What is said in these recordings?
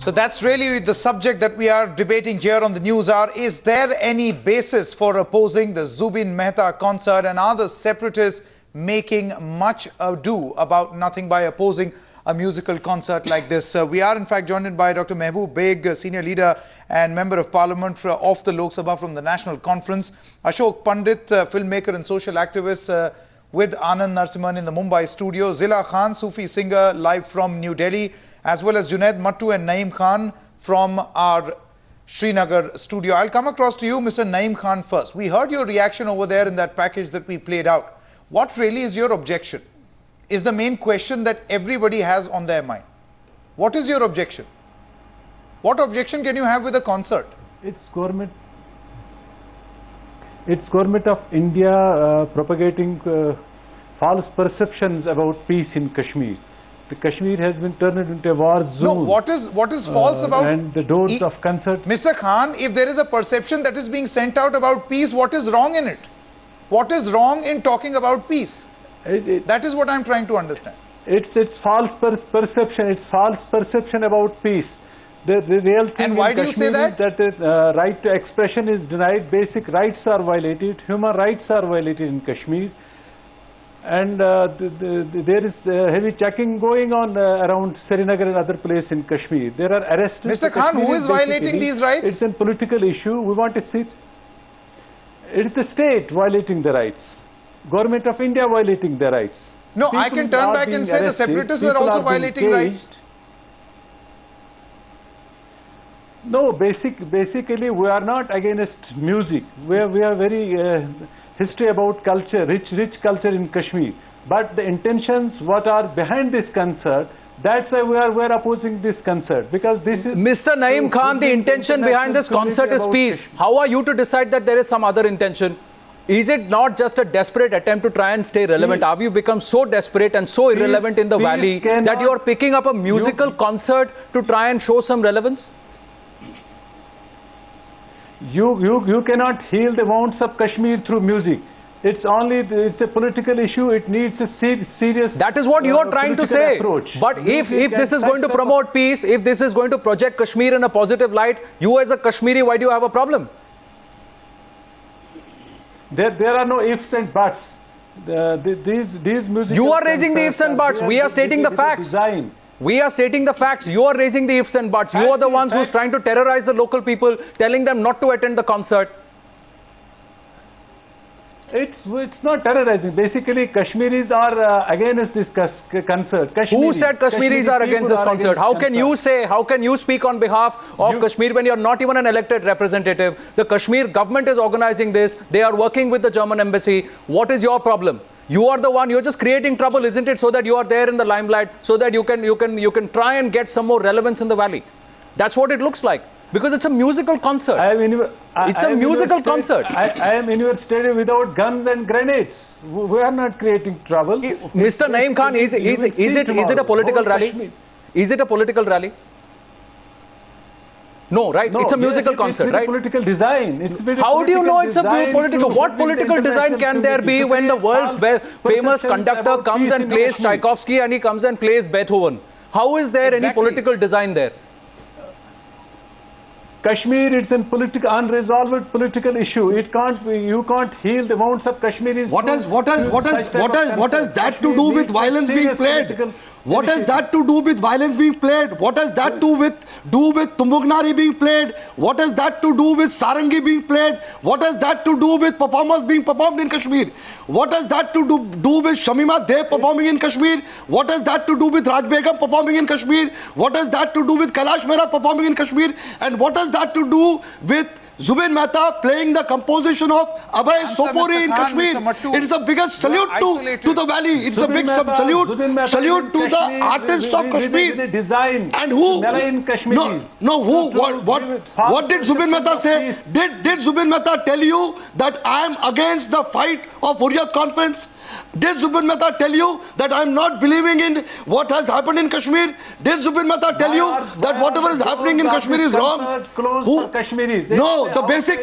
So that's really the subject that we are debating here on the News Hour. Is there any basis for opposing the Zubin Mehta concert, and are the separatists making much ado about nothing by opposing a musical concert like this? We are in fact joined by Dr. Mehboob Baig, senior leader and member of parliament of the Lok Sabha from the National Conference, Ashok Pandit, filmmaker and social activist, with Anand Narsimhan in the Mumbai studio, Zila Khan, Sufi singer, live from New Delhi, as well as Junaid Mattu and Naeem Khan from our Srinagar studio. I'll come across to you, Mr. Naeem Khan, first. We heard your reaction over there in that package that we played out. What really is your objection? Is the main question that everybody has on their mind. What is your objection? What objection can you have with a concert? It's government of India propagating false perceptions about peace in Kashmir. The Kashmir has been turned into a war zone. No, what is false about? And the doors of concert. Mr. Khan, if there is a perception that is being sent out about peace, what is wrong in it? What is wrong in talking about peace? That is what I'm trying to understand. It's false perception. It's false perception about peace. The real thing and why in do you say Kashmir that? Is that right to expression is denied, basic rights are violated, human rights are violated in Kashmir, and there is heavy checking going on around Srinagar and other places in Kashmir. There are arrests. Mr. Khan, who is violating these rights? It's a political issue. We want to see. It's the state violating the rights. Government of India violating the rights. No, People I can turn back and say the separatists are also violating rights. No, basically we are not against music. We are very history about culture, rich culture in Kashmir. But the intentions, what are behind this concert, that's why we are opposing this concert, because this is... Mr. Naeem Khan, the intention behind this concert is peace. How are you to decide that there is some other intention? Is it not just a desperate attempt to try and stay relevant? Have you become so desperate and so irrelevant in the valley that you are picking up a musical concert to try and show some relevance? You cannot heal the wounds of Kashmir through music. It's a political issue. It needs a serious. That is what you are trying to say. Approach. But if this is going to promote peace, if this is going to project Kashmir in a positive light, you as a Kashmiri, why do you have a problem? There are no ifs and buts. These music. You are raising the ifs and buts. We are stating the facts. We are stating the facts. You are raising the ifs and buts. You are the ones who's trying to terrorize the local people, telling them not to attend the concert. It's not terrorizing. Basically, Kashmiris are against this concert. Who said Kashmiris are against this concert? How can you say, how can you speak on behalf of Kashmir when you're not even an elected representative? The Kashmir government is organizing this. They are working with the German embassy. What is your problem? You are the one, you're just creating trouble, isn't it? So that you are there in the limelight, so that you can try and get some more relevance in the valley. That's what it looks like. Because it's a musical concert. It's a musical concert. I am in your stadium without guns and grenades. We are not creating trouble. Mr. Naeem Khan, is it a political rally? Is it a political rally? No, right? No, it's a musical concert, right? Political design. How do you know it's a political? What political design can there be when the world's famous conductor comes and plays Tchaikovsky and he comes and plays Beethoven? How is there any political design there? Kashmir, it's an unresolved political issue. You can't heal the wounds of Kashmiris. What has that to do with violence being played? What has that to do with violence being played? What has that to do with Tumbugnari being played? What has that to do with Sarangi being played? What has that to do with performers being performed in Kashmir? What has that to do with Shamima Deb performing in Kashmir? What has that to do with Raj Begum performing in Kashmir? What has that to do with Kailash Mehra performing in Kashmir? And what has that to do with Zubin Mehta playing the composition of Abhay Sopore in Kashmir? It is the biggest salute to the valley. It's a big salute to the artists of Kashmir. And who? What did Zubin Mehta say? Did Zubin Mehta tell you that I am against the fight of Hurriyat Conference? Did Zubin Mehta tell you that I am not believing in what has happened in Kashmir? Did Zubin Mehta tell you that whatever is happening in Kashmir is wrong? Who? No, the basic,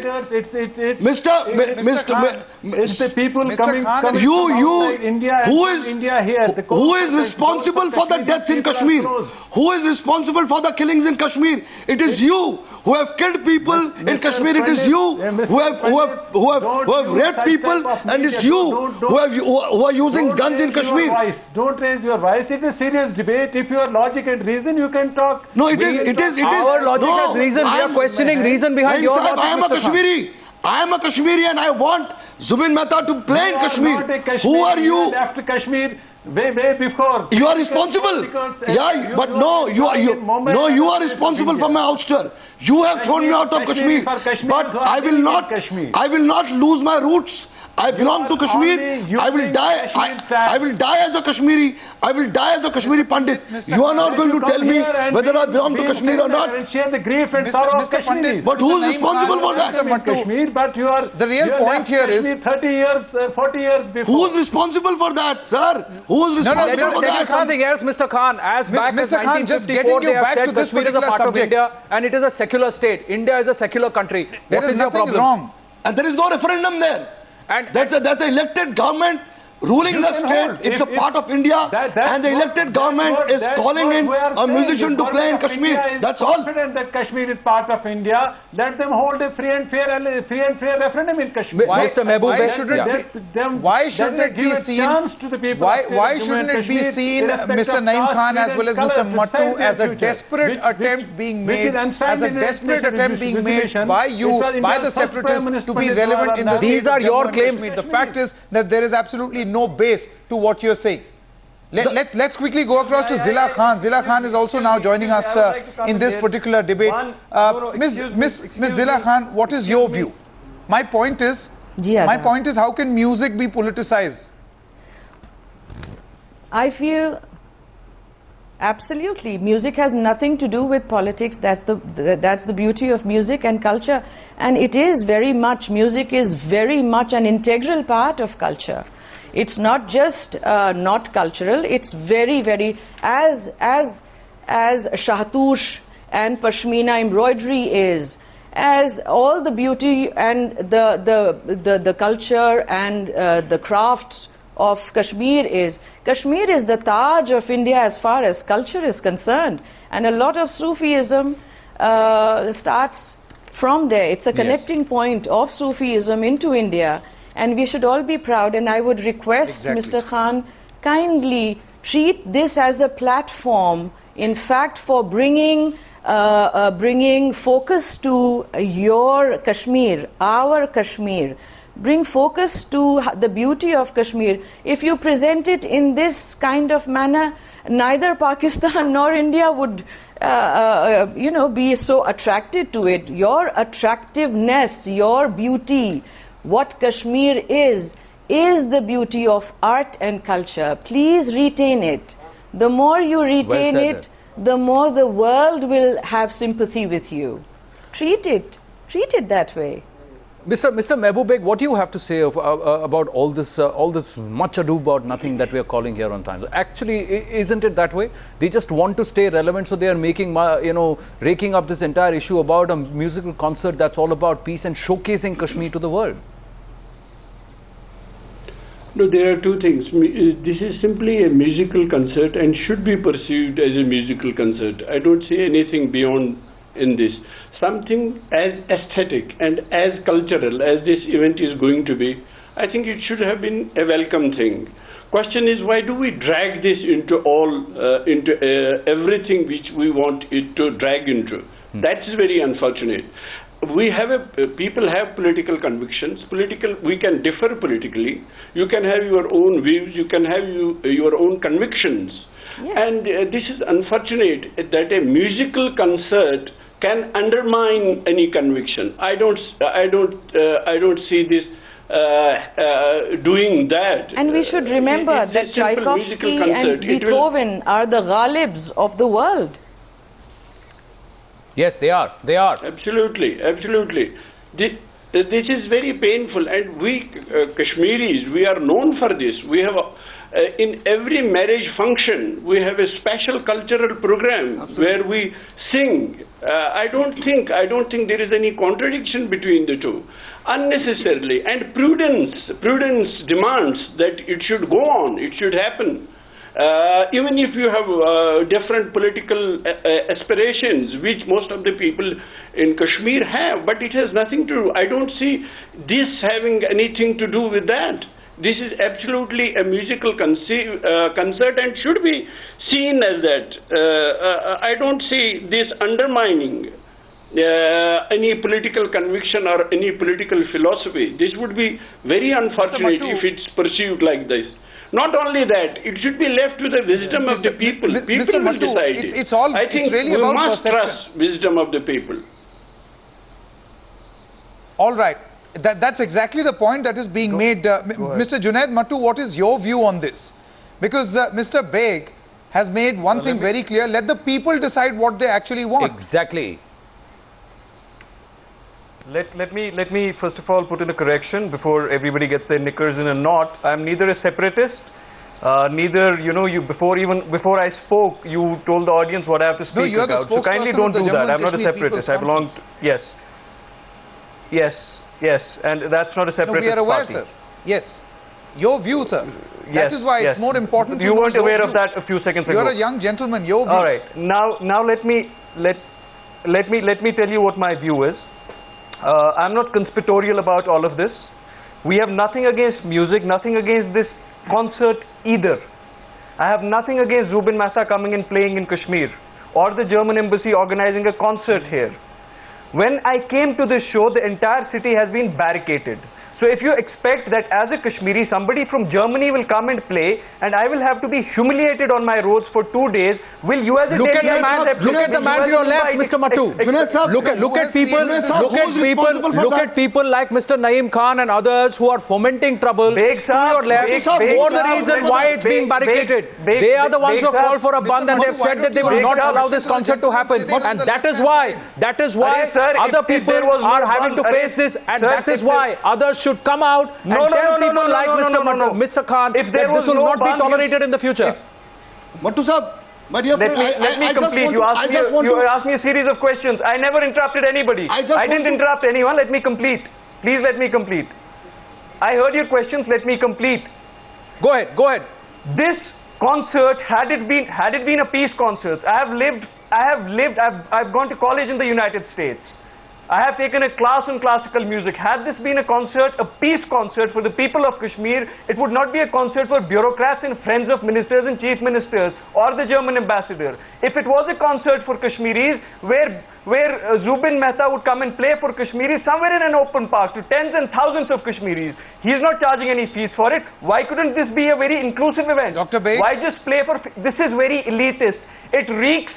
It's the people Mr. coming Khan, from outside India who and is from India here. The who is coast responsible for the deaths in people are Kashmir? close. Who is responsible for the killings in Kashmir? It is you who have killed people in Mr. Kashmir. It is Pandit, you Mr. who have Pandit, raped don't people, use such type of and it's media. you who are using guns in Kashmir. Don't raise your voice. It's a serious debate. If you have logic and reason, you can talk. No, it is. Our logic no, has reason. We are questioning reason behind your logic, I am a Mr. Khan. Kashmiri. I am a Kashmiri and I want Zubin Mehta to play in Kashmir. Not a Kashmiri. Who are you? After Kashmir, way before. You are responsible. Yeah, but no, you are responsible for my ouster. You have thrown me out of Kashmir. But I will not lose my roots. I belong to Kashmir. I will die. I will die as a Kashmiri. I will die as a Kashmiri Pandit. You are not going to tell me whether I belong to Kashmir or not. And share the grief and sorrow of Mr. Pandit, Kashmir. But who is responsible for that? Mr. Mattu, Kashmir, but you are. The real you have point left here is- Kashmir 30 years, 40 years before. Who is responsible for that, sir? Who is No, responsible Let us for tell you that? something else, Mr. Khan. As back as Mr. Khan, just 1954, getting they you have back said to this Kashmir is a particular part of subject. India and it is a secular state. India is a secular country. there What is is your nothing problem? wrong. And there is no referendum there. And That's an elected government ruling You that can state. hold. It's a part of India, That's and the elected government is calling in a musician to play in Kashmir. That's all. Confident that Kashmir is part of India. Let them hold a free and fair referendum in Kashmir. Why- Mr. Mehboob why Beg, shouldn't yeah. it Why shouldn't it be seen? Why shouldn't it be seen, Mr. Naeem Khan as well as Mr. Mattu, as a desperate attempt being made, by you, by the separatists, to be relevant in the These state are of your Jammu and claims. Kashmir? The fact is that there is absolutely no base to what you're saying. Let's quickly go across to Zila Khan. Zila Khan is also now joining us in this particular debate. Miss Zila Khan, what is your view? My point is, how can music be politicized? I feel absolutely music has nothing to do with politics. That's the beauty of music and culture, and it is very much, music is very much an integral part of culture. It's not just not cultural, it's very as Shahtoosh and Pashmina embroidery is, as all the beauty and the culture and the crafts of Kashmir is. Kashmir is the Taj of India as far as culture is concerned, and a lot of Sufism starts from there. It's a connecting point of Sufism into India, and we should all be proud. And I would request Mr. Khan, kindly treat this as a platform, in fact, for bringing focus to your Kashmir, our Kashmir. Bring focus to the beauty of Kashmir. If you present it in this kind of manner, neither Pakistan nor India would be so attracted to it. Your attractiveness, your beauty, what Kashmir is the beauty of art and culture. Please retain it. The more you retain it, the more the world will have sympathy with you. Treat it that way. Mr. Mehboob Beg, what do you have to say about all this much ado about nothing that we are calling here on Times? Actually, isn't it that way? They just want to stay relevant, so they are making, raking up this entire issue about a musical concert that's all about peace and showcasing Kashmir to the world. No, there are two things. This is simply a musical concert and should be perceived as a musical concert. I don't see anything beyond in this. Something as aesthetic and as cultural as this event is going to be, I think it should have been a welcome thing. Question is, why do we drag this into everything which we want it to drag into? That is very unfortunate. People have political convictions. We can differ politically. You can have your own views. You can have your own convictions. Yes. And this is unfortunate that a musical concert can undermine any conviction. I don't see this doing that. And we should remember that Tchaikovsky and Beethoven are the Ghalibs of the world. Yes, they are. Absolutely. This is very painful, and we Kashmiris, we are known for this. We have In every marriage function, we have a special cultural program where we sing. I don't think there is any contradiction between the two. Unnecessarily, and prudence demands that it should go on, it should happen. Even if you have different political aspirations, which most of the people in Kashmir have, but it has nothing to do. I don't see this having anything to do with that. This is absolutely a musical concert and should be seen as that. I don't see this undermining any political conviction or any political philosophy. This would be very unfortunate if it's pursued like this. Not only that, it should be left to the wisdom of the people. People will decide it. I think really we about must perception. trust wisdom of the people. All right. That's exactly the point that is being made. Mr. Junaid Mattu, what is your view on this? Because Mr. Beg has made one thing very clear. Let the people decide what they actually want. Exactly. Let me first of all put in a correction before everybody gets their knickers in a knot. I'm neither a separatist, neither, you know, before I spoke, you told the audience what I have to speak No, you're about. the So kindly spokesperson don't of the do that. Jammu I'm not a and Kashmir separatist. People's I belong Conference. Yes, and that's not a No, separatist we are aware, party. sir. Yes. Your view, sir. That is why it's more important to You know weren't your aware of view. that a few seconds ago. You're a young gentleman. Your view. All right. Now let me tell you what my view is. I'm not conspiratorial about all of this. We have nothing against music, nothing against this concert either. I have nothing against Zubin Mehta coming and playing in Kashmir or the German embassy organizing a concert here. When I came to this show, the entire city has been barricaded. So if you expect that as a Kashmiri, somebody from Germany will come and play and I will have to be humiliated on my roads for 2 days, will you as a Look at Delhi the man, accept look it? at the man to your left, Mr. Mattu. Junaid Sahab, Look at people, look at people like Mr. Naeem Khan and others who are fomenting trouble Beg to Sahab, your left Beg for the Sahab, reason Beg why it's being Beg barricaded. Beg They are the ones who have Beg called for a band and they've said that they will Beg not Sahab, allow this concert to happen. And that is why Arey, sir, other if people there was no are having to one- face Arey, this, and sir, that is if there- why others should come out and tell people like Mr. Khan If there that this was will no not be ban, tolerated in the future. Mattu Sahab, my dear friend, Let me complete. You asked me a series of questions. I never interrupted anybody. I didn't interrupt anyone. Let me complete. Please let me complete. I heard your questions. Let me complete. Go ahead. This concert, had it been a peace concert, I've gone to college in the United States. I have taken a class in classical music. Had this been a concert, a peace concert for the people of Kashmir, it would not be a concert for bureaucrats and friends of ministers and chief ministers or the German ambassador. If it was a concert for Kashmiris where Zubin Mehta would come and play for Kashmiris somewhere in an open park to tens and thousands of Kashmiris, he is not charging any fees for it. Why couldn't this be a very inclusive event? Dr. Beg? Why just play for... This is very elitist. It reeks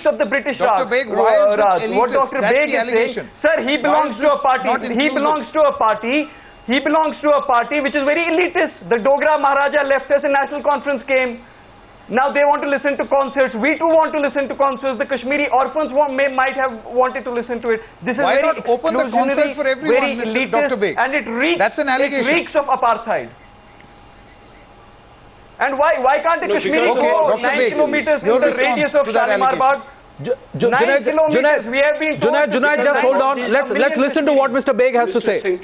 of the British Dr. Raj. Beg, why is this Raj. elitist? What Dr. That's Beg the is allegation. saying, sir, he belongs is to a this party. not He inclusive? belongs to a party. He belongs to a party which is very elitist. The Dogra Maharaja left us and National Conference came. Now they want to listen to concerts. We too want to listen to concerts. The Kashmiri orphans might have wanted to listen to it. This is Why very not open the concert exclusionary, for everyone, very Mr. elitist, Dr. Beg? and it reeks. That's an allegation. It reeks of apartheid. And why can't the No, Kashmiri because- go Okay, Dr. 9 Beg, kilometers your in the response radius of to that Shalimar allegation. Bagh? 9 kilometers, we have been told to Junaid, just hold on. Let's listen to what Mr. Beg has to say.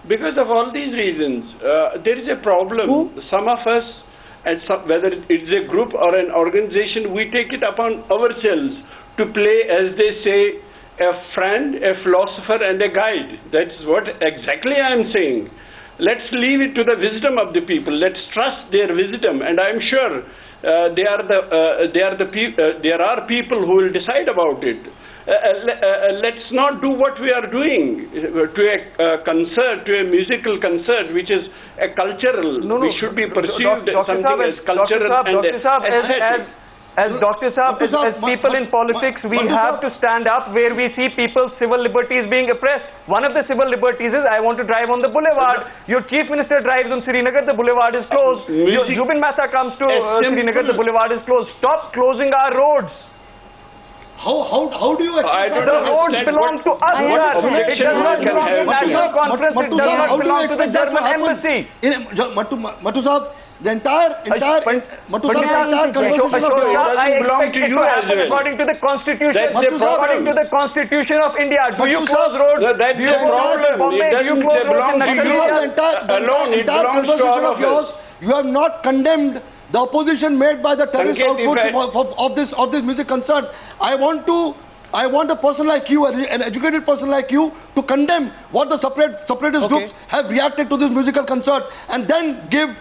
Because of all these reasons, there is a problem. Some of us, and whether it's a group or an organization, we take it upon ourselves to play, as they say, a friend, a philosopher, and a guide. That's what exactly I am saying. Let's leave it to the wisdom of the people. Let's trust their wisdom, and I'm sure there are people who will decide about it. Let's not do what we are doing to a concert, to a musical concert, which is a cultural. We should be perceived as something as cultural and aesthetic. As Dr. Saab, as people in politics, we have to stand up where we see people's civil liberties being oppressed. One of the civil liberties is I want to drive on the boulevard. Your chief minister drives on Srinagar, the boulevard is closed. Zubin Mehta comes to Srinagar, the boulevard is closed. Stop closing our roads. How do you I expect don't that? know. The roads belong to us, I sir. understand. It does not belong to the National Conference. It does not belong to the German embassy. Matu Sahab, the entire conversation of yours. I belong expect to it you to as happen well. according to the Constitution. That's the According problem. to the Constitution of India. Do you Matu close Sahab, roads? That's Do you the close roads in problem. Bombay? It Do you doesn't close roads in belong to National you. India? Alone, it entire belongs to conversation all of of us. yours, you have not condemned the opposition made by the terrorist Sanket, outputs of this music concern. I want a person like you, an educated person like you, to condemn what the separatist groups have reacted to this musical concert, and then give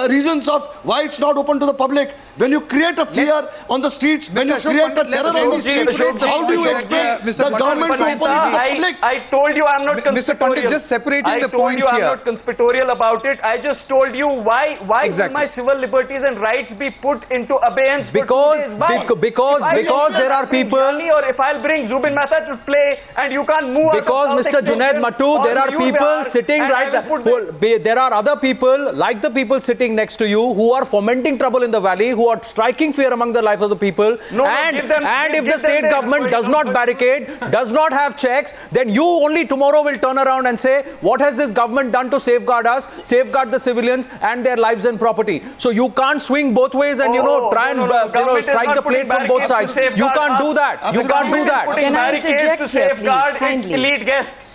reasons of why it's not open to the public. When you create a fear on the streets, when you Ashok create a Pandit, let's terror on the debate streets, the how do you point. expect Mr. the Pandit, government to open it to the public? I told you I'm not Mr. Pandit, conspiratorial. just separating I the told points you I'm here. not conspiratorial about it. I just told you why Exactly. will my civil liberties and rights be put into abeyance for 2 Because- days? Why? because- If I because there are bring people- Johnny, or if I'll bring Zubin Mehta to play and you can't move Because out of Mr. South Junaid Extension Mattu, or there are Mayur people Vihar, sitting and I right will put there are other people like the people sitting next to you who are fomenting trouble in the valley, who are striking fear among the lives of the people. No, and give them- if give the them state their government does not comfort. barricade, does not have checks, then you only tomorrow will turn around and say, what has this government done to safeguard us, safeguard the civilians and their lives and property? So you can't swing both ways and try and Government is strike not the plate putting from both barricades sides. to You safeguard can't do us. that. You can't do that. Putting Can I barricades interject to here, please, safeguard kindly? its elite guests.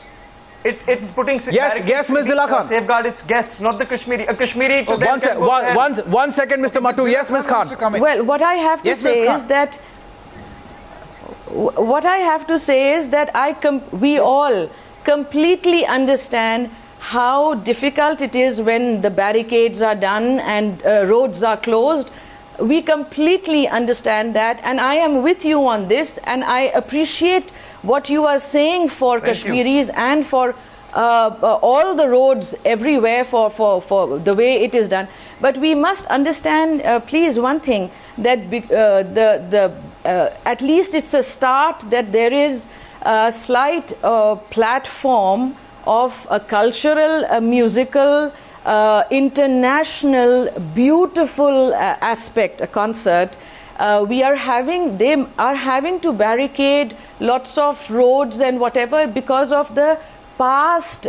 It's putting Yes, Ms. Zila Khan. safeguard its guests, not the Kashmiri. A Kashmiri. to them One, can go ahead. one second, Mr. Mattu. Yes, Ms. Khan. Well, what I have to Yes, say Ms. Khan. is that we all completely understand how difficult it is when the barricades are done and roads are closed. We completely understand that, and I am with you on this, and I appreciate what you are saying for Kashmiris and for all the roads everywhere for the way it is done. But we must understand, please, one thing, that at least it's a start, that there is a slight platform of a cultural, a musical, international, beautiful aspect, a concert. They are having to barricade lots of roads and whatever because of the past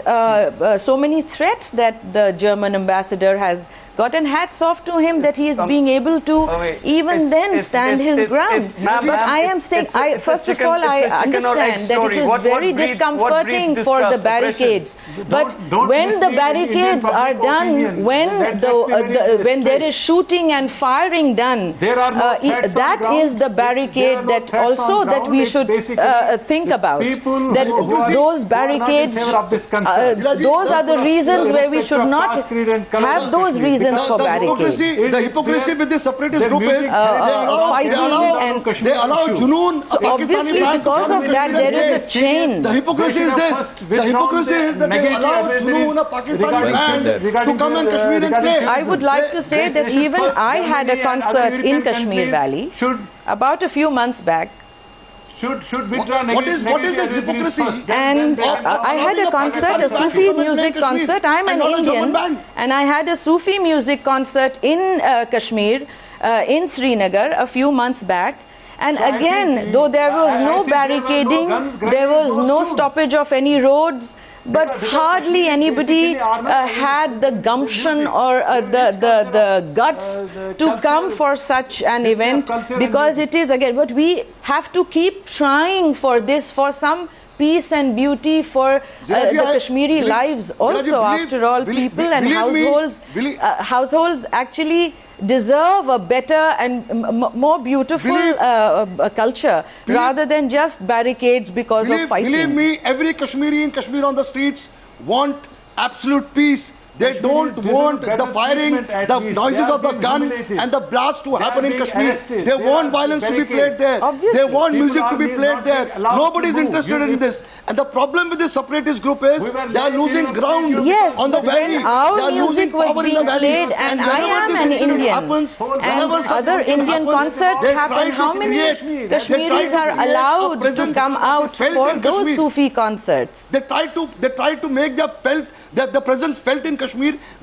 so many threats that the German ambassador has got, and hats off to him that he is being able to even then stand his ground. But I am saying, first of all, I understand that it is very discomforting for the barricades. But when the barricades are done, when there is shooting and firing done, that is the barricade that also that we should think about. That those barricades, those are the reasons where we should not have those reasons for barricades. The hypocrisy with the separatist group is they allow Junoon, So obviously because of that there is a chain. The hypocrisy is this. The hypocrisy is that they allow Junoon, a Pakistani band, to come and Kashmir and play. I would like to say that even I had a concert in Kashmir Valley about a few months back. What is this hypocrisy? And I had a concert, a Sufi music concert. I'm an Indian, and I had a Sufi music concert in Kashmir, in Srinagar, a few months back. And again, though there was no barricading, there was no stoppage of any roads, but hardly anybody had the gumption or the guts to come for such an event, because it is, again, but we have to keep trying for this, for some peace and beauty for the Kashmiri lives also. After all, people and households actually deserve a better and more beautiful culture rather than just barricades because of fighting. Believe me, every Kashmiri in Kashmir on the streets want absolute peace. They don't want the firing, the noises of the gun and the blast to happen in Kashmir. They want violence to be played there. They want music to be played there. Nobody is interested in this. And the problem with this separatist group is they are losing ground on the valley. When our music was being played, and I am an Indian, and other Indian concerts happen, how many Kashmiris are allowed to come out for those Sufi concerts? They try to make their presence felt in Kashmir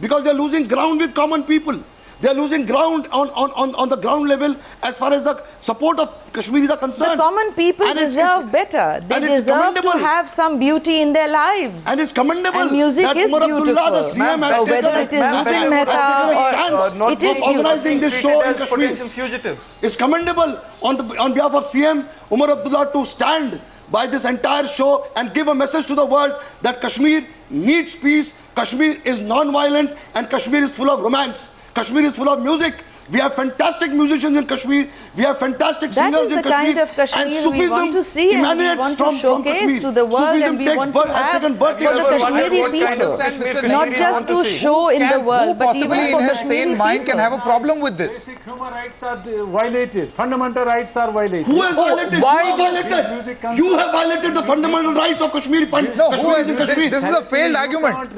because they are losing ground with common people. They are losing ground on the ground level as far as the support of Kashmiris are concerned. The common people And deserve better. They and it's deserve to commendable. have some beauty in their lives. And it's commendable And music that is Umar Abdullah, the beautiful. CM, has Whether taken it is has Zubin taken Mehta a or stance it is of organizing this show in Kashmir. Potential fugitives. It's commendable on behalf of CM Umar Abdullah to stand by this entire show and give a message to the world that Kashmir needs peace, Kashmir is non-violent, and Kashmir is full of romance. Kashmir is full of music. We have fantastic musicians in Kashmir. We have fantastic That singers is the in Kashmir. kind of Kashmir and we Sufism want to see and we emanates want to from showcase Kashmir. to the world, Sufism and we takes want birth, to has have taken birth for in the Kashmir. Kashmiri What kind of people, stand Mr. not Kashmiri just want to see? show in the world, Who but even possibly for in his Kashmiri sane mind can people. have a problem with this? Basic human rights are violated. Fundamental rights are violated. Who has violated? why You have violated. You have violated the fundamental rights of Kashmiri. No, Kashmiris in Kashmir. this is a failed argument.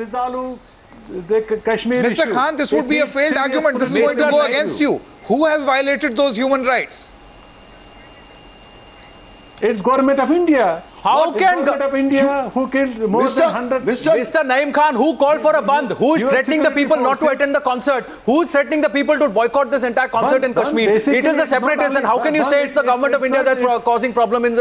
Kashmir Mr. issue. Khan, this would be a failed argument. This is going to Mr. go Naidu. against you. Who has violated those human rights? It's government of India. How It's can government of India who killed more than 100? Mr. Naeem Khan, who called for a bandh? Who is Your threatening the people not to security attend the concert? Who is threatening the people to boycott this entire concert in Bandh Kashmir? It basically is the is not separatists, and how only can you say it's the bandh, government of India that's causing problem in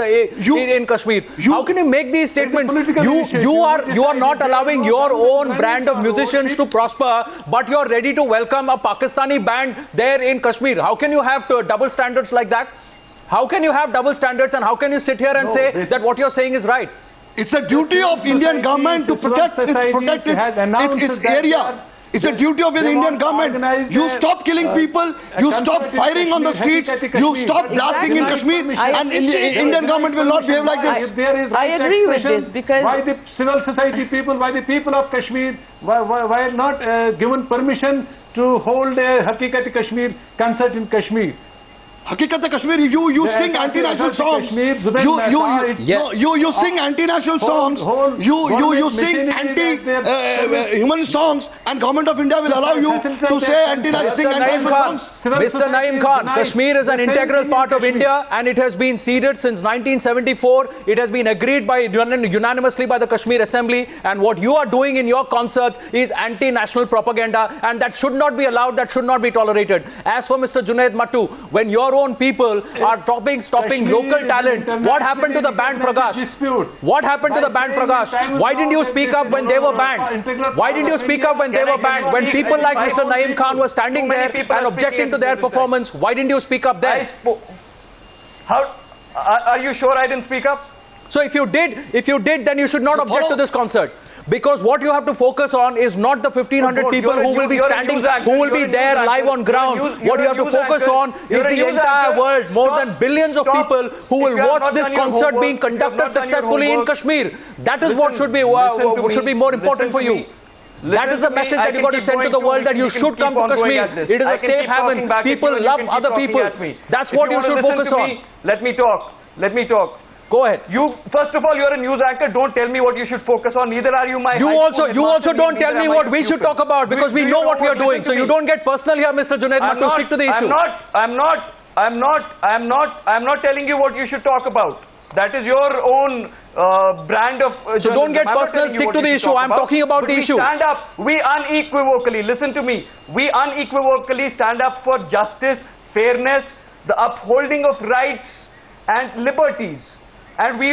Kashmir? How can you make these statements? political issue. You are decide not there is allowing no your government own planning brand of for musicians to voting. prosper, but you are ready to welcome a Pakistani band there in Kashmir. How can you have double standards like that? How can you have double standards, and how can you sit here and say that what you're saying is right? It's a duty of Indian government to protect its area. It's a duty of the Indian government. You stop killing people, you stop firing on the streets, you stop blasting in Kashmir, and Indian government will not behave like this. I agree with this because why the civil society people, why the people of Kashmir, why not given permission to hold a Hakikat Kashmir concert in Kashmir? Hakikat Kashmir, you sing anti-national songs. You sing anti-national songs. You sing anti-human songs, and government of India will allow you to say sing anti-national songs. Mr. Naeem Khan, Kashmir is an integral part of India, and it has been ceded since 1974. It has been agreed by unanimously by the Kashmir Assembly, and what you are doing in your concerts is anti-national propaganda, and that should not be allowed, that should not be tolerated. As for Mr. Junaid Mattu, when your own people are stopping local talent, what happened to the band Prakash? What happened to the band Prakash? Why didn't you speak up when they were banned? Why didn't you speak up when they were banned? When people like Mr. Naeem Khan were standing there and objecting to their performance, why didn't you speak up then? Are you sure I didn't speak up? So if you did, then you should not object to this concert. Because what you have to focus on is not the 1,500 people who will be standing, who will be there live on ground. What you have to focus on is the entire world, more than billions of people who will watch this concert being conducted successfully in Kashmir. That is what should be more important for you. That is the message that you got to send to the world, that you should come to Kashmir. It is a safe haven. People love other people. That's what you should focus on. Let me talk. Go ahead. First of all, you're a news anchor. Don't tell me what you should focus on. Neither are you my. You also don't tell me what we should talk about, because we know what we are doing. So you don't get personal here, Mr. Junaid Mattu. Stick to the issue. I'm not telling you what you should talk about. That is your own brand of. So don't get personal. Stick to the issue. I'm talking about the issue. We stand up. We unequivocally, listen to me. We unequivocally stand up for justice, fairness, the upholding of rights and liberties. And we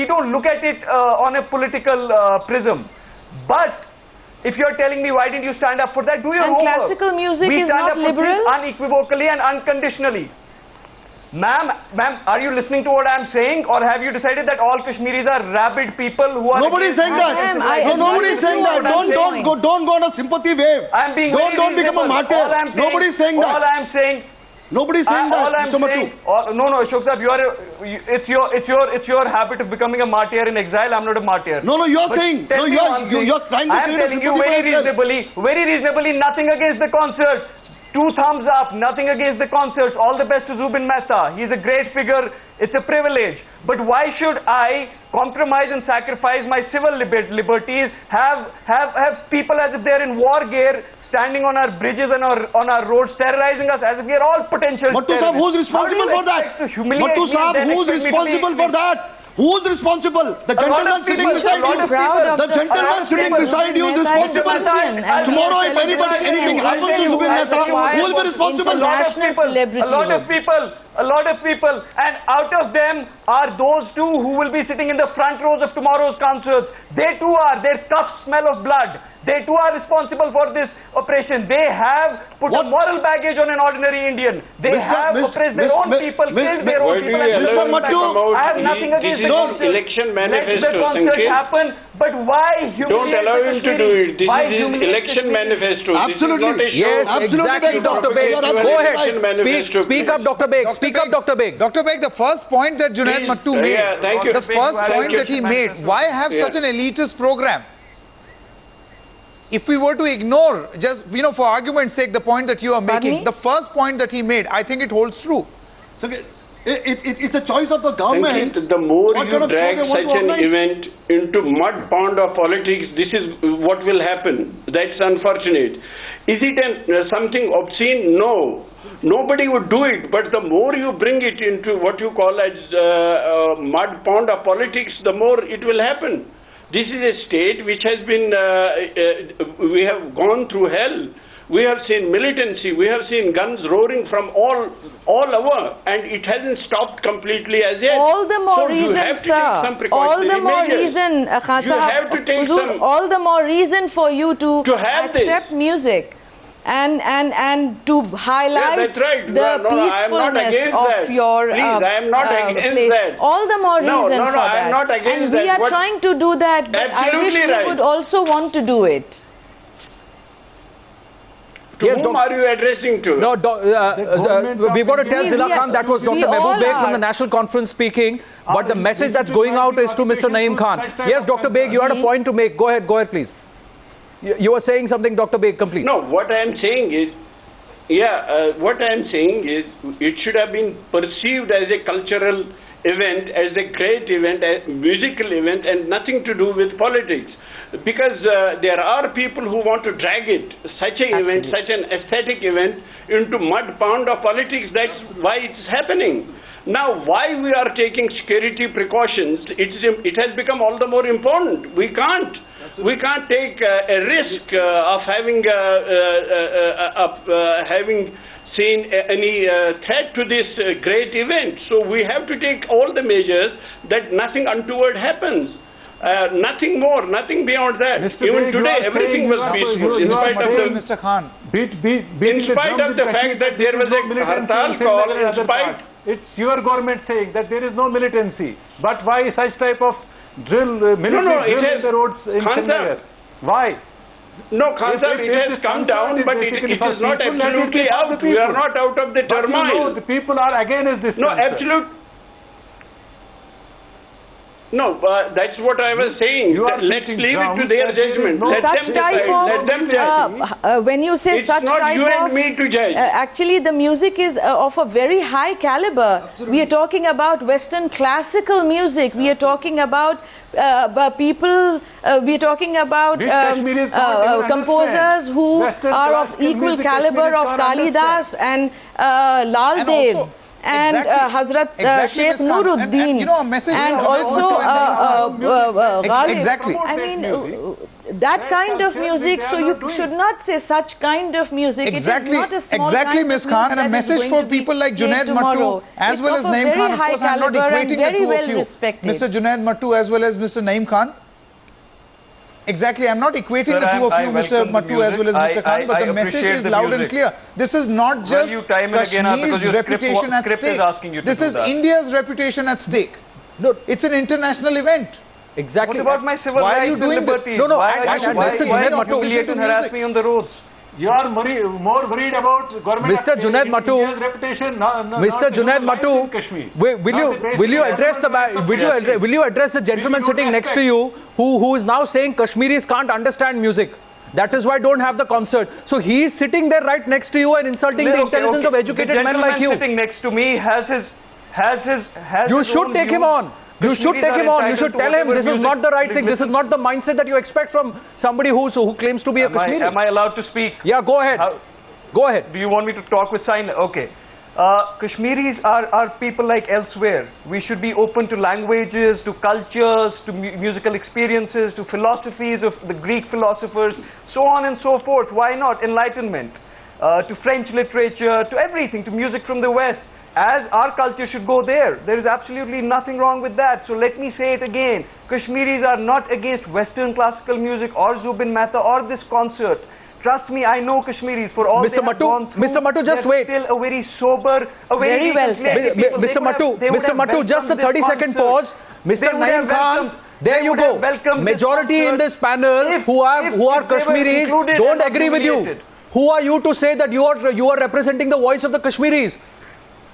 don't look at it on a political prism. But if you're telling me why didn't you stand up for that, do your homework. And classical music is not liberal? We stand up unequivocally and unconditionally. Ma'am, are you listening to what I'm saying, or have you decided that all Kashmiris are rabid people who are? Nobody's saying that. Nobody's saying that. Don't go on a sympathy wave. Don't become a martyr. Nobody's saying that. All I'm saying. Nobody's saying that, Mr. Mattu. No, Ashok Sahab, it's your habit of becoming a martyr in exile. I'm not a martyr. No, you're saying. No, you're trying to create a sympathy for yourself. Very reasonably, nothing against the concert. 2 thumbs up, nothing against the concerts. All the best to Zubin Mehta. He's a great figure. It's a privilege. But why should I compromise and sacrifice my civil liberties? Have people as if they're in war gear, standing on our bridges and on our roads, terrorizing us as if we are all potential Mattu Sahab, who's responsible for that? Mattu Sahab, who's responsible for that? Who's responsible? The gentleman sitting beside you. The gentleman sitting beside you is responsible. Tomorrow, if anybody, anything happens to Zubin Mehta, who will be responsible? A lot of people, and out of them are those two who will be sitting in the front rows of tomorrow's concerts. They too are, their cuffs smell of blood. They too are responsible for this operation. They have put a moral baggage on an ordinary Indian. They have oppressed their own people, killed their own people. Mr. Mattu, I have nothing against the concert. Election manifesto. Let the concert happen, but why humiliate Don't allow him to do it. This is his election manifesto. Absolutely. This is not a show. Yes, exactly, Dr. Beg. Go ahead. Speak up, Dr. Beg. Speak up, Dr. Beg. Dr. Beg, the first point that Junaid Mattu made, thank you. the first point that he made, why have such an elitist program? If we were to ignore, just, for argument's sake, the point that you are making, the first point that he made, I think it holds true. So, it's a choice of the government. The more what you kind of show drag they want such to an organize. event into mud pond of politics, this is what will happen. That's unfortunate. Is it something obscene? No. Nobody would do it. But the more you bring it into what you call as mud pond of politics, the more it will happen. This is a state which has been, we have gone through hell. We have seen militancy, we have seen guns roaring from all over, and it hasn't stopped completely as yet. All the more so reason, sir. All the more reason, Khan Sahab, Huzur, all the more reason for you to accept music. And to highlight the peacefulness of your place. All the more reason for that. And we are trying to do that, but I wish we would also want to do it. To whom are you addressing to? No, we've got to tell Zila Khan that was Dr. Mehboob Beg from the National Conference speaking, but the message that's going out is to Mr. Naeem Khan. Yes, Dr. Beg, you had a point to make. Go ahead, please. You were saying something, Dr. Beg, complete. No, what I am saying is, what I am saying is, it should have been perceived as a cultural event, as a great event, a musical event, and nothing to do with politics. Because there are people who want to drag it, such an event, such an aesthetic event, into mud pond of politics. That's why it's happening. Now, why we are taking security precautions, it has become all the more important. We can't take a risk of having seen any threat to this great event. So we have to take all the measures that nothing untoward happens. Nothing more, nothing beyond that. Even today, everything was peaceful. In spite of Mr. Khan. In spite of the fact that there was a hartal call, it's your government saying that there is no militancy. But why such type of drill, military drill in the roads in Srinagar? Why? No, Khan Sahib, it has come down, but it is not absolutely out. We are not out of the turmoil. The people are against this. No, absolute. No, that's what I was saying. Let's leave it to their judgment. Let such them type decide. Let them judge. When you say it's such not type you and of, me to judge. Actually the music is of a very high caliber. We are talking about Western classical music. We are talking about people. We are talking about composers who are of equal caliber of Kalidas and Lal Dev. And Hazrat Sheikh Nuruddin, and also Ghalib. Exactly. I mean, that kind of music. So you should not say such kind of music. Exactly. It is not a small Exactly, kind Ms. of Khan, music and a that is message going for to be people like played Junaid tomorrow. Mattu, as well as Naeem Khan. Of course, I'm not equating the two of you, Mr. Junaid Mattu as well as Mr. Naeem Khan. Exactly, I'm not equating the two of you, Mr. Mattu as well as Mr. Khan, but the message is loud and clear. This is not just Kashmir's reputation at stake. This is India's reputation at stake. No, it's an international event. Exactly. What about my civil rights and liberties? No, why Mr. Junaid Mattu humiliate and harass me on the roads? You are more worried about government. Mr. Junaid Mattu, reputation. Mr. Junaid Mattu, will you address the gentleman sitting next to you who is now saying Kashmiris can't understand music? That is why don't have the concert. So he is sitting there right next to you and insulting the intelligence of educated men like you. The gentleman sitting next to me has You his should own take him views. on. You should take him on. You should tell him this is not the right thing. This is not the mindset that you expect from somebody who claims to be a Kashmiri. Am I allowed to speak? Yeah, go ahead. Go ahead. Do you want me to talk with sign? Okay. Kashmiris are people like elsewhere. We should be open to languages, to cultures, to musical experiences, to philosophies of the Greek philosophers, so on and so forth. Why not? Enlightenment, to French literature, to everything, to music from the West. As our culture should go there. There is absolutely nothing wrong with that. So let me say it again. Kashmiris are not against Western classical music or Zubin Mehta or this concert. Trust me, I know Kashmiris for all Mr. they have Mattu, gone through. Mr. Mattu, just they're wait. Still a very sober, a Very well said. Mr. Mattu, just a 30-second pause. Mr. Naeem Khan, there you go. Majority in this panel who are Kashmiris don't agree with you. Who are you to say that you are representing the voice of the Kashmiris?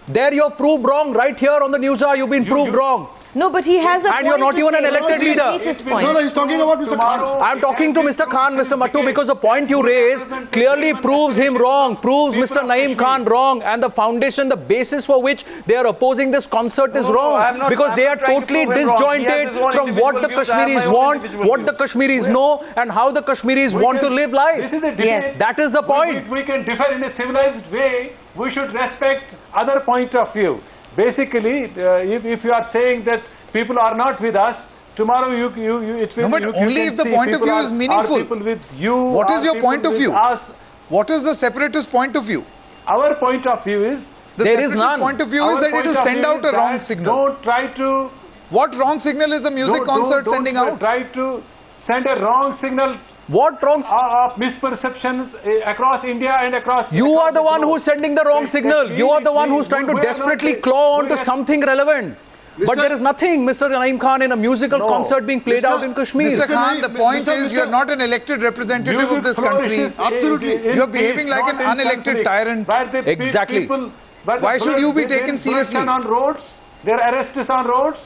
There you have proved wrong. Right here on the news hour, you've been proved wrong. No, but he has a And point you're not to even say. an elected leader. Repeat his point. No, he's talking about Mr. Khan. I'm talking to Mr. Khan, Mr. Mattu, because the point you raise clearly proves him wrong, proves Mr. Naeem Khan wrong, and the foundation, the basis for which they are opposing this concert is wrong, because they are totally disjointed from what the Kashmiris want, what the Kashmiris know, and how the Kashmiris want to live life. This is a debate. Yes. That is the point. We can differ in a civilized way. We should respect other point of view. Basically, if you are saying that people are not with us, tomorrow it will. No, but only if the point of view is meaningful. People with you. What is your point of view? Us. What is the separatist point of view? Our point of view is. The There is separatist none. point of view is our that it point will of send view out is a wrong that signal. Don't try to. What wrong signal is a music concert sending out? Try to send a wrong signal. What wrong? Of misperceptions across India and across. You are the one globe. who's sending the wrong signal. You are the one who's trying to desperately claw onto something relevant. But there is nothing, Mr. Naeem Khan, in a musical concert being played out in Kashmir. Mr. Khan, the point Mr. is you're not an elected representative of this country. Absolutely. You're behaving like an unelected tyrant. Exactly. Why should you be taken seriously? On roads, there are arrests on roads.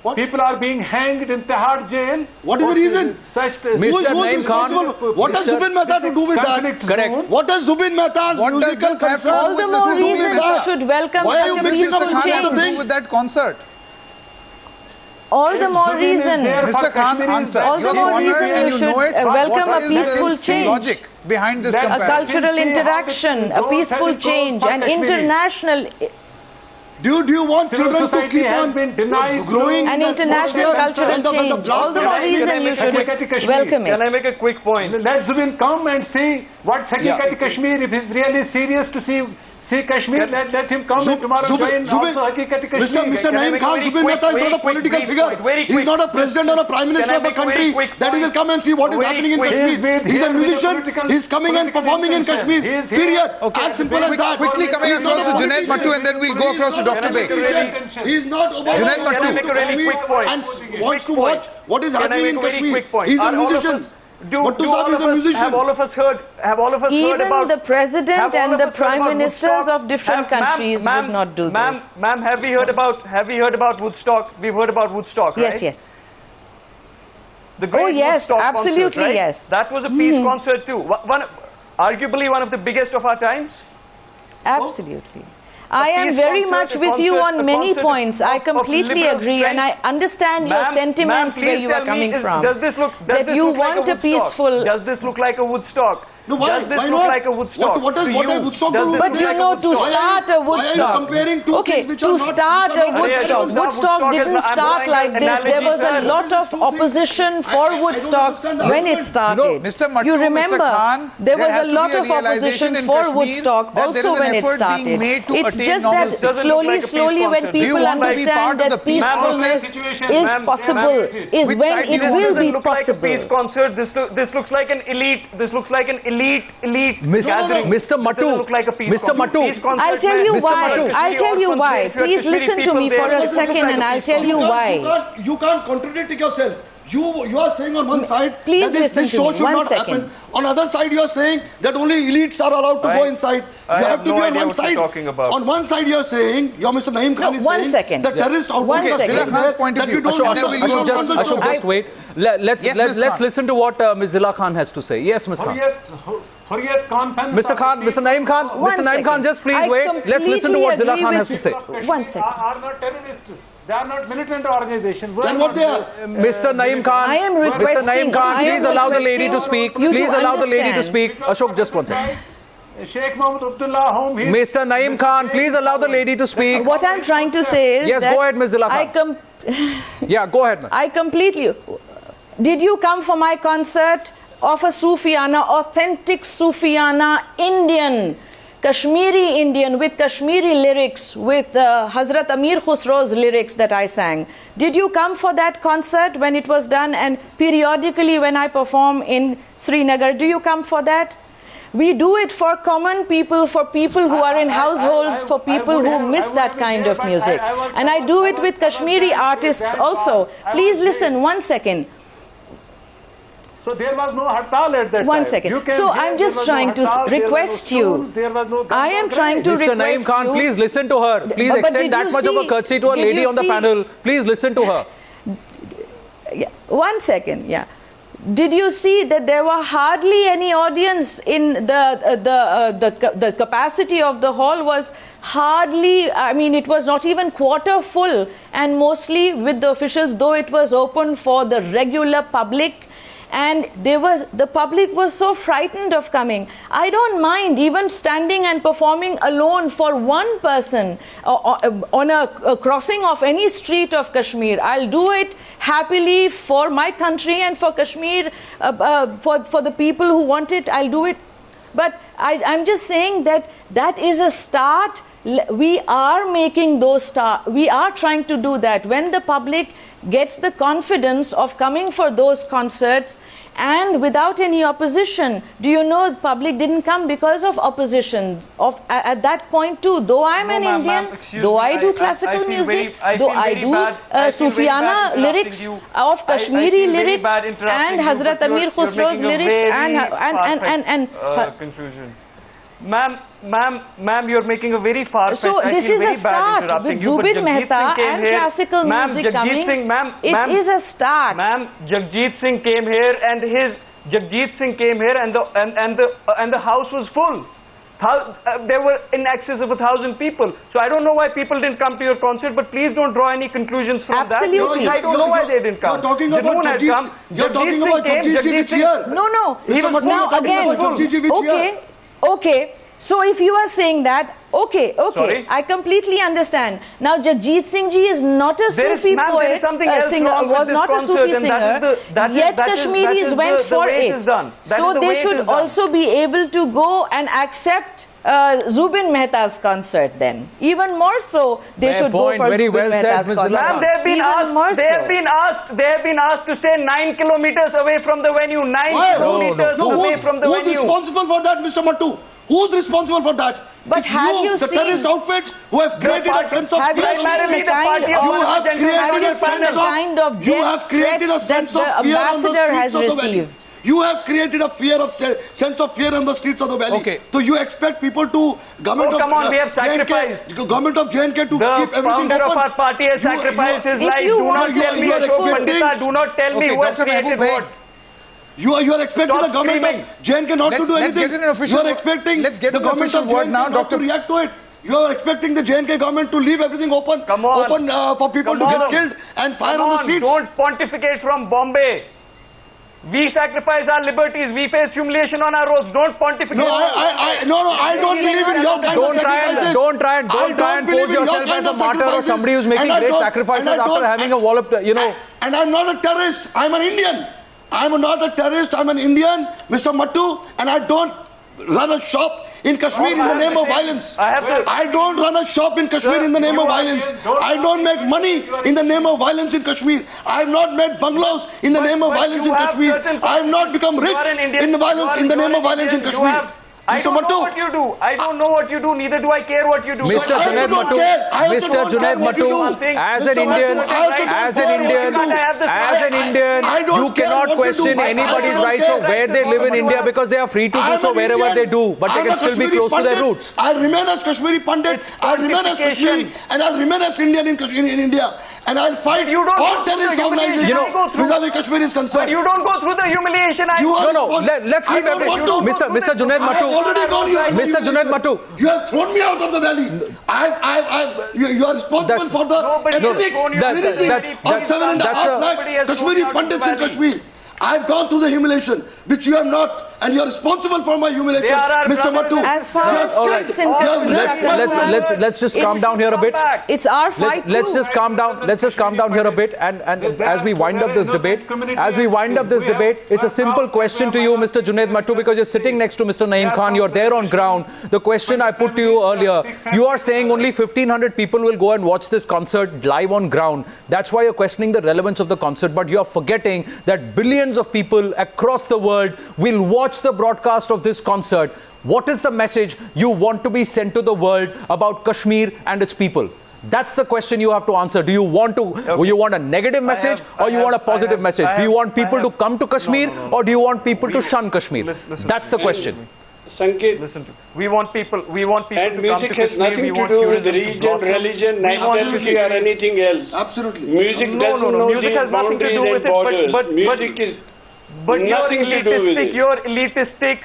What? People are being hanged in Tihar jail. What is the reason? Such Mr. Who is Naeem Khan, responsible? What has Zubin Mehta to do with that? conflict Correct. zone. What has Zubin Mehta's What does musical this have to concern do All the with more this? Who reason is you that? should welcome Why are you such a mixing up peaceful Khan has to things? do change. with that concert? All the more reason. Mr. Khan, answer. All the You're more honored reason and you should know it. welcome What a is the peaceful change. logic behind this A A comparison? cultural interaction, a peaceful change, an international, Do you want Civil children to society keep has on been denied growing an in the international atmosphere cultural when the change. blast All the more arrives? reason you should Kashmir. welcome Can I it. make a quick point? Let Zubin come and see what Hakikati Kashmir. If he's really serious to see Kashmir, let him come and tomorrow join also Hakikati Kashmir. Mr. Can I Naeem make a Khan, very Zubin quick, Mehta is very not a quick, political brief figure. point, very He's quick. not a president or a prime minister I of a make a very country quick that he will point? come and see what is Very happening in quick. Kashmir. He's a musician. He's coming and performing in Kashmir. Period. Okay, As simple as that. quickly coming He's across not a to Junaid politician. Mattu and then we'll go across to He's not Dr. a Beg. politician. He's not about Junaid Mattu. Can I make a really Kashmir quick point? and Quick wants to point. watch what is Can I happening make in a very Kashmir. quick point? He's a Are all of musician. us- Do Mattu all Saab is of a us- musician. Have all of us heard about Even the president have all and of the us heard prime about ministers Woodstock? of different countries would not do this. Ma'am, have we heard about Woodstock? We've heard about Woodstock, right? Yes, yes. The great yes, Woodstock absolutely, concert, right? yes. That was a peace concert too. Arguably one of the biggest of our times. Absolutely. I am peace very concert, much a with you concert- on a many concert points. I of completely liberal agree and I strength. understand your sentiments Ma'am, where please you are tell me, coming from. Does this look want a Woodstock? peaceful... Does this look like a Woodstock? No, why? Does this Why look not? like a Woodstock? What does to what you? does Woodstock Does do? this But look you like know, a to Woodstock? start a Woodstock, comparing two okay, things which are to not- start which are a not Woodstock, relevant? Woodstock Woodstock is- didn't I'm start drawing like an this. There was a analogy, lot sir. of opposition for I don't Woodstock understand the when it argument. started. Mr. Mattu, You Mr. remember, Khan, there was has a to lot be a of realization opposition in for Kashmir Woodstock that there also is an when it effort being started. made to It's attain just normalcy. that Doesn't look like a peace slowly when concert. Do you people want to be part understand of the that peace peacefulness concert? is Ma'am, possible, is Which when side do it you want will to be Look like a possible. peace concert. This looks like an elite. This looks like an elite gathering. Mr. This Mattu, doesn't look like a peace Mr. concert. Mattu. Peace concert, I'll tell man. you Mr. why. Mattu. I'll tell you why. Please listen to me for a second and I'll tell you why. You can't contradict yourself. You are saying on one side Please that this listen to show me. should One not second. happen. On other side, you are saying that only elites are allowed to go inside. I You have have to no be on idea one what you're side. talking about. On one side, you are saying, your Mr. Naeem Khan No, is one saying second. that terrorist One outbreaks are second. there, Zilla Khan's point of that you view. don't Ashok, want then to- we'll you go don't to want the Ashok, show. just wait. Let's Yes, Ms. Khan. listen to what Ms. Zilla Khan has to say. Yes, Ms. Khan. Hurriyat Conference. Mr. Khan, Mr. Naeem Khan, One Mr. Naeem Khan, second. just please I wait. Let's listen to what Zilla completely Khan agree has to with say. One second. Are not terrorists. They are not militant organizations. Then what they are? Mr. Naeem Khan, I am Mr. Naeem requesting- Khan, I am please allow the lady to requesting speak. you to Please allow the lady to understand. speak. Ashok, just one second. Sheikh Mohammed Abdullah home. Mr. Naeem Khan, please allow the lady to speak. What I'm trying to say is Yes, that go ahead, Ms. Zila Khan. Yeah, go ahead, ma'am. I completely. Did you come for my concert of a Sufiana, authentic Sufiana Indian, Kashmiri Indian with Kashmiri lyrics, with Hazrat Amir Khusro's lyrics that I sang? Did you come for that concert when it was done, and periodically when I perform in Srinagar? Do you come for that? We do it for common people, for people who are in households, for people who miss that kind of music. And I do it with Kashmiri artists also. Please listen, 1 second. So there was no hartal at that time. 1 second. So I'm just trying to request you. I am trying to Mr. request Naeem Khan, you. please listen to her. Please But extend did that you much of a see- courtesy to a did lady you on the see- panel. Please listen to her. Yeah, 1 second, yeah. Did you see that there were hardly any audience in the capacity of the hall was hardly, I mean, it was not even quarter full, and mostly with the officials, though it was open for the regular public. And the public was so frightened of coming. I don't mind even standing and performing alone for one person on a crossing of any street of Kashmir. I'll do it happily for my country and for Kashmir, for the people who want it. I'll do it. But I'm just saying that is a start. We are making those start. We are trying to do that. When the public gets the confidence of coming for those concerts and without any opposition, do you know the public didn't come because of opposition at that point too? Though I'm an Indian, though I do classical music, though I do Sufiana lyrics of Kashmiri lyrics and Hazrat Amir Khusro's lyrics and conclusion. Ma'am, you're making a very far-fetched. So this is a start with Zubin Mehta and classical music coming. It is a start. Ma'am, Jagjit Singh came here, and the house was full. There were in excess of 1,000 people. So I don't know why people didn't come to your concert, but please don't draw any conclusions from Absolutely. that. I don't know why they didn't come. You're talking about Jagjit Singh here. No. He was Now again, okay. So if you are saying that, okay, Sorry? I completely understand. Now Jagjit Singh ji is not a Sufi poet, singer, was not a Sufi singer, yet Kashmiris went for it. So they should also be able to go and accept Zubin Mehta's concert then. Even more so, they should go for Very Zubin well said, Mehta's Ms. concert. Zila. Ma'am, they have been asked to stay 9 kilometers away from the venue. 9 kilometers away from the venue. Who's responsible for that, Mr. Mattu? Who's responsible for that? But it's have you the seen terrorist outfits who have created a sense of have you fear. seen the kind of You have created a sense of fear on the ambassador has streets of the valley. received? You have created a sense of fear on the streets of the valley. Okay. So you expect people to government we have sacrificed. government of JNK to The keep everything founder open. of our party has sacrificed his If life. you Do not want tell me you are Ashok expecting- Pandita. Do not tell me Okay, who has Dr. created Mehboob, what. You are expecting Stop the government screaming. of JNK not to do Let's anything. get an official You are word. expecting Let's get the an government official of word JNK now, not to Dr. react to it. You are expecting the JNK government to leave everything open, Come on. for people to get killed and fire on the streets. Don't pontificate from Bombay. We sacrifice our liberties. We face humiliation on our roads. Don't pontificate. No, I don't believe in your kind Don't of try sacrifices. don't try and believe pose in your yourself kind as a of martyr or sacrifices. somebody who's making And I great don't- sacrifices and I after don't- having a wallop, And I'm not a terrorist. I'm an Indian. I'm not a terrorist. I'm an Indian, Mr. Mattu, and I don't run a shop in Kashmir in the name of violence. I don't run a shop in Kashmir in the name of violence. I don't make money in the name of violence in Kashmir. I have not made bungalows in the name of violence in Kashmir. I have not become rich in the violence in the name of violence in Kashmir. I Mr. don't know Mattu. what you do. I don't know what you do. Neither do I care what you do. Mr. I also Junaid don't Mattu, care. I also Mr. don't Junaid care what you Mattu, do. as Mr. an Indian, Mattu, I also don't as an care what Indian, you do. as an Indian, I don't you care cannot what you do. question I anybody's don't rights care. of where they live in India because they are free to do I'm so an wherever Indian. they do, but they I'm can a still be Kashmiri close to their Pandit. roots. I'll remain as Kashmiri Pandit. I'll remain as Kashmiri, and I'll remain as Indian in India. And I'll fight You don't all go through terrorist the organizations humiliation I go through. vis-a-vis Kashmir is concerned. You don't go through the humiliation. You are No, respons- let's I leave don't want everything. to. Mr. Junaid I have Mattu, already gone you. Mr. Junaid Mattu. You have thrown me out of the valley. You are responsible That's- for the Nobody has ethnic thrown you that- out of the cleansing that's- of 7.5 that's a- lakh Nobody has thrown Kashmiri you out of the Pandits in valley. Kashmir. I've gone through the humiliation which you have not and you're responsible for my humiliation, They are our Mr. brothers. Mattu. As far as All right. states in Kashmir are concerned, Let's just calm down here a bit. it's our fight Let's too. just calm down. Let's just calm down here a bit. And as we wind up this debate, it's a simple question to you, Mr. Junaid Mattu, because you're sitting next to Mr. Naeem Khan. You're there on ground. The question I put to you earlier, you are saying only 1,500 people will go and watch this concert live on ground. That's why you're questioning the relevance of the concert. But you're forgetting that billions of people across the world will watch the broadcast of this concert. What is the message you want to be sent to the world about Kashmir and its people? That's the question you have to answer. Do you want a negative message or you want a positive message? Do you want people to come to Kashmir or do you want people to shun Kashmir? Listen, That's the question. Sanket, Listen to we want people and to come to music has Kashmir. nothing We to want do with tourism to region, blossom. religion, We want nationality or anything else. Absolutely. Music doesn't know Music these has nothing to do boundaries with and it, borders. but Music is But nothing to do with it. your elitistic.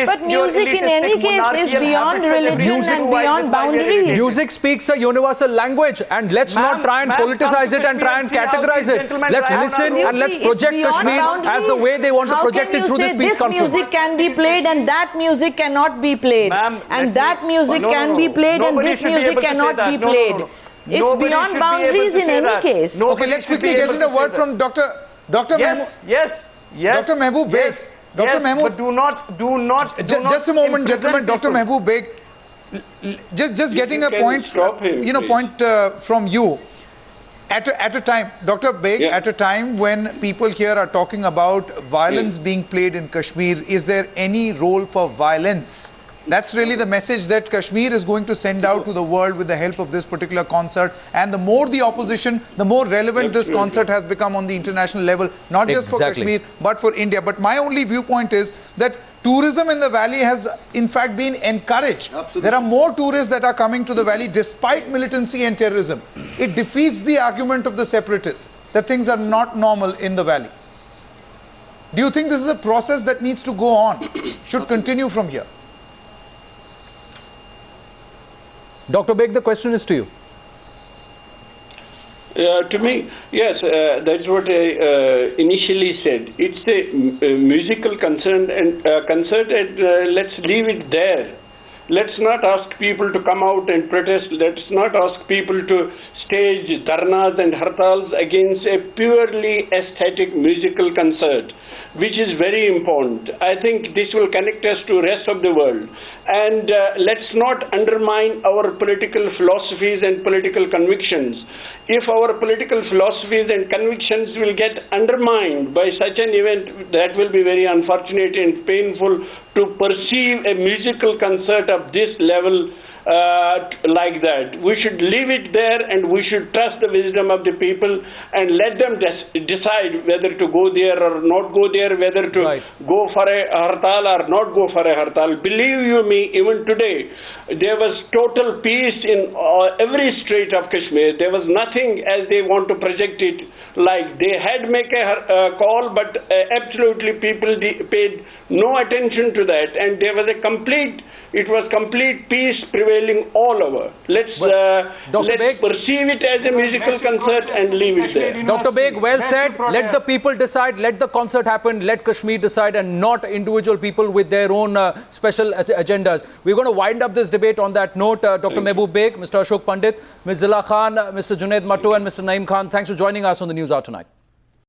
But music in any case is beyond religion and beyond boundaries. Music speaks a universal language, and let's not try and politicize it and try and categorize it. Let's listen and let's project Kashmir as the way they want to project it through this peace this conference. music can be played and that music cannot be played, Ma'am, and that music can be played and this music cannot be played. It's beyond boundaries in any case. Okay, let's quickly get in a word from Dr. Mehmood. Yes. Dr. Mehboob Beg. Dr. Yes, Mehmood. but do not. Just a moment, gentlemen. Dr. imprison Mehboob Beg, just getting a can point, stop him, please. from you. At a time, Dr. Beg, Yeah. at a time when people here are talking about violence being played in Kashmir, is there any role for violence? That's really the message that Kashmir is going to send out to the world with the help of this particular concert. And the more the opposition, the more relevant this concert has become on the international level, not just for Exactly. Kashmir, but for India. But my only viewpoint is that tourism in the valley has in fact been encouraged. Absolutely. There are more tourists that are coming to the valley despite militancy and terrorism. It defeats the argument of the separatists that things are not normal in the valley. Do you think this is a process that needs to go on, should continue from here? Dr. Beg, the question is to you. To me, yes, that's what I initially said. It's a musical concert, and let's leave it there. Let's not ask people to come out and protest. Let's not ask people to stage dharnas and hartals against a purely aesthetic musical concert, which is very important. I think this will connect us to rest of the world. And let's not undermine our political philosophies and political convictions. If our political philosophies and convictions will get undermined by such an event, that will be very unfortunate and painful to perceive a musical concert of this level like that. We should leave it there and we should trust the wisdom of the people and let them decide whether to go there or not go there, whether to go for a hartal or not go for a hartal. Believe you me, even today, there was total peace in every strait of Kashmir. There was nothing as they want to project it like. They had make a call, but absolutely people paid no attention to that, and there was complete peace prevailing all over. Let's perceive it as a musical concert and leave it there. Dr. Beg, well said. Let the people decide. Let the concert happen. Let Kashmir decide and not individual people with their own special agendas. We're going to wind up this debate on that note. Dr. Mehboob Beg, Mr. Ashok Pandit, Ms. Zila Khan, Mr. Junaid Mattu and Mr. Naeem Khan, thanks for joining us on the News Hour tonight.